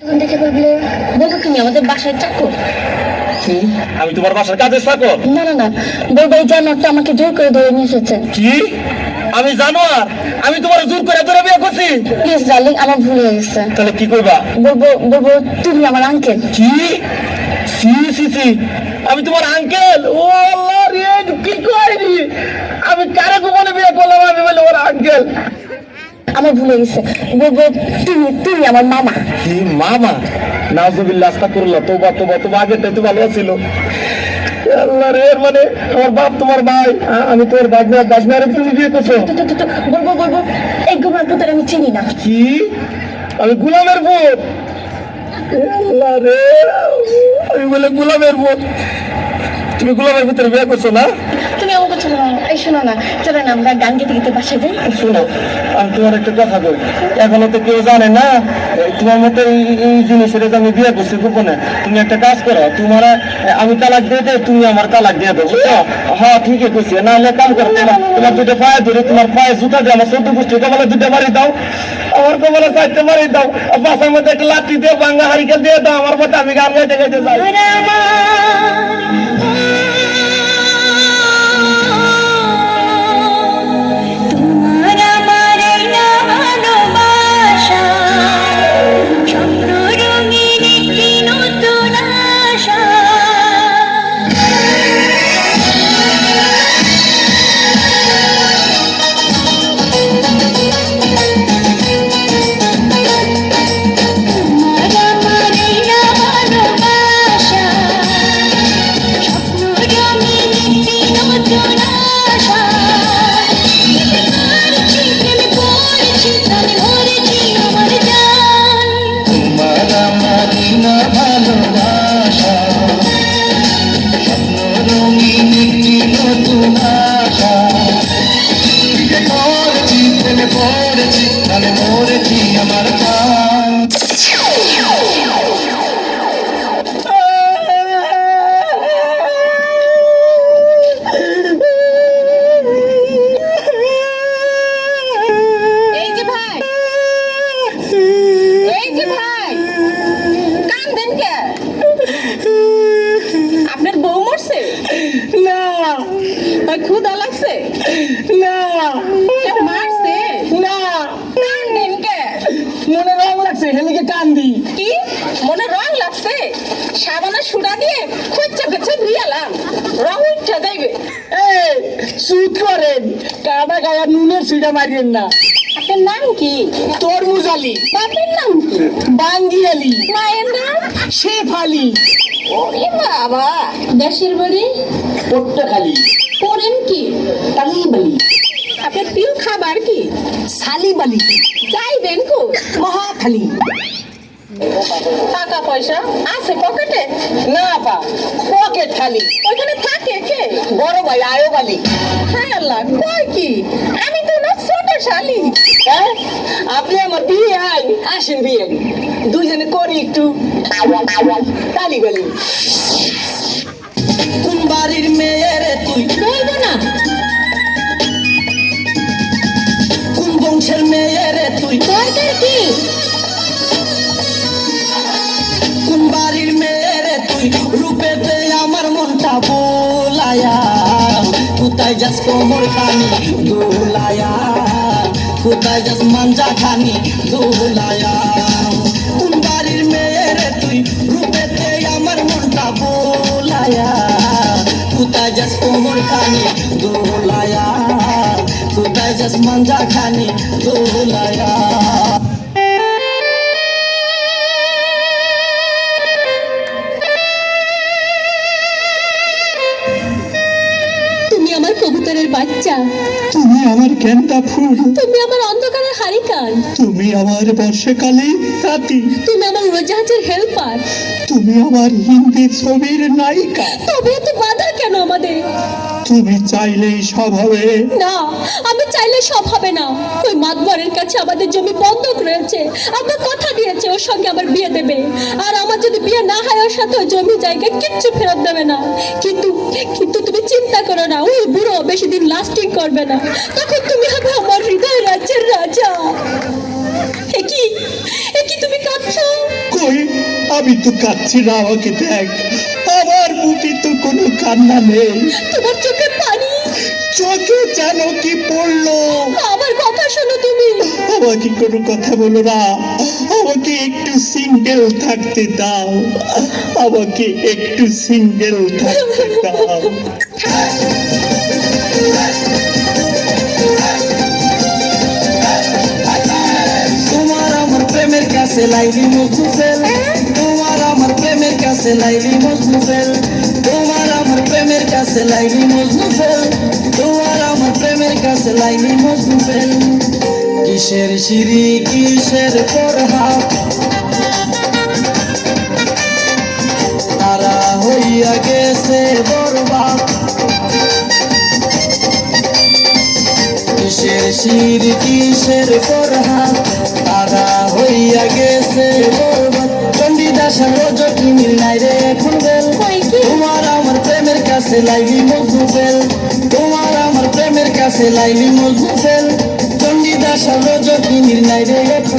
তখন দেখে বলবে বলবো তুমি আমাদের বাসায় চাকর। কি? আমি তোমার বাসার কাজের চাকর? না না না, বলবো এই জানোয়ারটা আমাকে জোর করে ধরে নিয়ে এসেছে। কি? আমি জানোয়ার? আমি তোমার জোর করে ধরে বিয়ে করছি? প্লিজ ডার্লিং, আমার ভুল হয়ে গেছে। তাহলে কি করবা? বলবো বলবো তুমি আমার আঙ্কেল। কি? সি সি সি, আমি তোমার আঙ্কেল? ও আল্লাহ রে, কি কইলি? আমি কারে গোপনে বিয়ে করলাম? আমি বলে ওর আঙ্কেল? আমার ভুল হয়ে গেছে। বলবো তুমি তুমি আমার মামা। কি মামা? নাউজুবিল্লাহ, আস্তাগফিরুল্লাহ, তওবা তওবা তওবা, আগেরটাই তো ভালো ছিল। আল্লাহ রে, মানে আমার বাপ তোমার ভাই, আমি তোর বাগনারে তুমি বিয়ে করছো? বলবো বলবো এই গোমার পুত্র আমি চিনি না। কি? আমি গোলামের পুত? আল্লাহ রে, আমি বলে গোলামের পুত? তুমি গোলামের ভিতরে বিয়ে করছো না? তুমি আমার কথা শোনো। এই শোনো না, চলো না আমরা গান গেতে গেতে বাসায় যাই। শোনো, আমি তোমার একটা কথা কই, এখনো তো কেউ জানে না তোমার মতো এই জিনিসের যে আমি বিয়ে করছি গোপনে। তুমি একটা কাজ করো, তোমার আমি তালাক দিয়ে দেয়, তুমি আমার তালাক দিয়ে দেবো, বুঝছো? হ্যাঁ ঠিকই কইছি। না হলে কাম করো, তোমার দুটো পায়ে ধরে, তোমার পায়ে জুতা দিয়ে আমার 14 গোষ্ঠী কপালে দুটো মারি দাও, আমার কপালে 4টে মারি দাও, বাসার মধ্যে একটা লাঠি দিয়ে ভাঙা হারিকেল দিয়ে দাও আমার মতো, আমি গান গাইতে গাইতে যাই। ক্ষুধা লাগছে না, মারছে না, কান্দেন কে? মনে রং লাগছে, হেলিকে কান্দি। কি মনে রং লাগছে? সাবানা সুরা দিয়ে খুঁজছে খুঁজছে ধুইয়ালাম, রং উঠা যাইবে। এই সুদ করেন, কাটা গায়া নুনের সিটা মারিয়েন না। আপনার নাম কি? তরমুজ আলী। বাপের নাম কি? বাঙ্গি আলী। মায়ের নাম? শেফ আলী। ওরে বাবা। দেশের বাড়ি? পট্টাখালী। পড়েন কি? কালীবালি। আপনার প্রিয় খাবার কি? সালিবালি। যাইবেন কো? মহাখালী। টাকা পয়সা আছে পকেটে? না পা, পকেট খালি। ওইখানে থাকে কে? বড় ভাই আয়ব আলী। হায় আল্লাহ, কয় কি? আমি তো না ছোট শালি। হ্যাঁ, আপনি আমার বিয়ে আই, আসেন বিয়ে, দুইজনে করি একটু কালীবালি। কোন বাড়ির মেয়ে রে তুই? বলবো না। কোন বংশের মেয়ে রে তুই? দরকার কি? কোন বাড়ির মেয়ে রে তুই? রূপেতে আমার মনটা বোলায়া, কোথায় যাস কোমর খানি দোলায়া, কোথায় যাস মাঞ্জা খানি দোলায়া। কোন বাড়ির মেয়ে রে তুই? রূপেতে আমার মনটা বোলায়া, কোথায় যাস কোমর খানি দোলায়া, কোথায় যাস মাঞ্জা খানি দোলায়া। তুমি আমার কবুতরের বাচ্চা, তুমি আমার গেন্দা ফুল, তুমি আমার অন্ধকারের হারিকান, তুমি আমার বর্ষাকালে রাতি, তুমি আমার উড়োজাহাজের হেল্পার। তুমি আমার হিন্দি ছবির নায়িকা। তবে এত বাধা কেন আমাদের? তুমি চাইলেই সব হবে না, আমি চাইলে সব হবে না। ওই মাতবরের কাছে আমাদের জমি বন্ধক রয়েছে, আমার কথা দিয়েছে ওর সঙ্গে আমার বিয়ে দেবে, আর আমার যদি বিয়ে না হয় ওর সাথে ওই জমি জায়গা কিচ্ছু ফেরত দেবে না। কিন্তু কিন্তু তুমি চিন্তা করো না, ওই বুড়ো বেশি দিন লাস্টিং করবে না, তখন তুমি হবে আমার হৃদয় রাজ্যের রাজা। এ কি কি তুমি কাঁদছো? কই, আমি তো কাঁদছি না, আমাকে দেখ, আমার বুকে তো কোনো কান্না নেই, তোমার চোখে পানি। চোখে যেন কি পড়লো। আমার কথা শোনো তুমি। আমাকে কোনো কথা বলো না, আমাকে একটু সিঙ্গেল থাকতে দাও, আমাকে একটু সিঙ্গেল থাকতে দাও। তোমার আমার প্রেমের কাছে লাইলি মজনু ফেল, তোমার আমার প্রেমের কাছে লাইলি মজনু ফেল, তোমার আমার প্রেমের কাছে লাইলি মজনু ফেল, তোমার আমার প্রেমের কাছে লাইলি মজনু ফেল। কিসের সিঁড়ি কিসের পরহাট, তারা হইয়া গেছে বরবাদ। কিসের সিঁড়ি কিসের পরহাট, তারা হইয়া গেছে বরবাদ। চণ্ডীদাস রজকিনীর নাই রে এখন বেল, তোমার আমার প্রেমের কাছে লাইলি মজনু ফেল, তোমার আমার প্রেমের কাছে লাইলি মজনু ফেল। চণ্ডীদাস রজকিনীর নাই রে এখন